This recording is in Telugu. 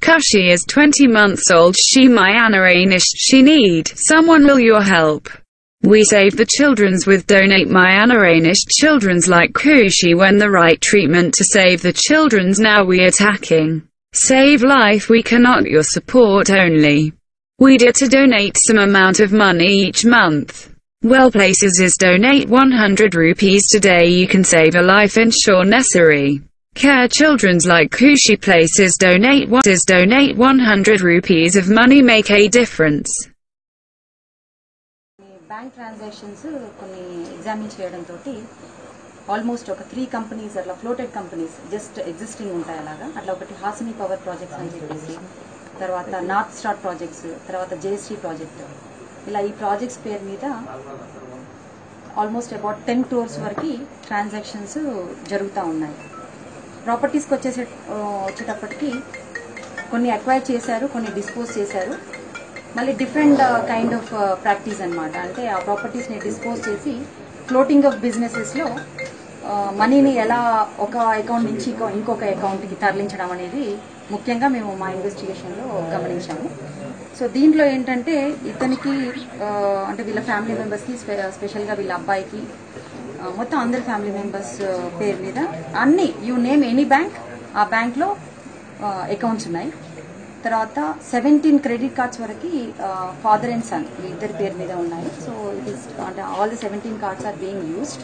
Kushi is 20 months old. She Myanmarianish. She need someone will your help. We save the children's with donate Myanmarianish children's like Kushi when the right treatment to save the children's now we attacking. Save life we cannot your support only. We dare to donate some amount of money each month. Well places is donate 100 rupees today you can save a life ensure necessary. Care children's like Kushi places donate 100 rupees of money make a difference. Bank transactions కొన్ని ఎగ్జామిన్ చేయడం తోటి ఆల్మోస్ట్ ఒక 3 కంపెనీస్ అట్లా ఫ్లోటెడ్ కంపెనీస్ జస్ట్ ఎగ్జిస్టింగ్ ఉంటాయి అలాగా అట్లా ఒకటి హాసిని పవర్ ప్రాజెక్ట్స్ అని చెప్పేసి తర్వాత నార్త్ స్టార్ ప్రాజెక్ట్స్ తర్వాత జేఎస్టీ ప్రాజెక్ట్ ఇలా ఈ ప్రాజెక్ట్స్ పేరు మీద ఆల్మోస్ట్ అబౌట్ 10 crores వరకు ట్రాన్సాక్షన్స్ జరుగుతూ ఉన్నాయి. ప్రాపర్టీస్కి వచ్చేటప్పటికి కొన్ని అక్వైర్ చేశారు, కొన్ని డిస్పోజ్ చేశారు. మళ్ళీ డిఫరెంట్ కైండ్ ఆఫ్ ప్రాక్టీస్ అనమాట. అంటే ఆ ప్రాపర్టీస్ని డిస్పోజ్ చేసి ఫ్లోటింగ్ ఆఫ్ బిజినెసెస్లో మనీని ఎలా ఒక అకౌంట్ నుంచి ఇంకొక అకౌంట్కి తరలించడం అనేది ముఖ్యంగా మేము మా ఇన్వెస్టిగేషన్లో గమనించాము. సో దీంట్లో ఏంటంటే ఇతనికి అంటే వీళ్ళ ఫ్యామిలీ మెంబర్స్కి స్పెషల్గా వీళ్ళ అబ్బాయికి మొత్తం అందరి ఫ్యామిలీ మెంబర్స్ పేరు మీద అన్ని యూ నేమ్ ఎనీ బ్యాంక్ ఆ బ్యాంక్లో అకౌంట్స్ ఉన్నాయి. తర్వాత 17 క్రెడిట్ కార్డ్స్ వరకు ఫాదర్ అండ్ సన్ ఇద్దరి పేరు మీద ఉన్నాయి. సో ఇట్ ఈస్ అంటే all the 17 cards are being used.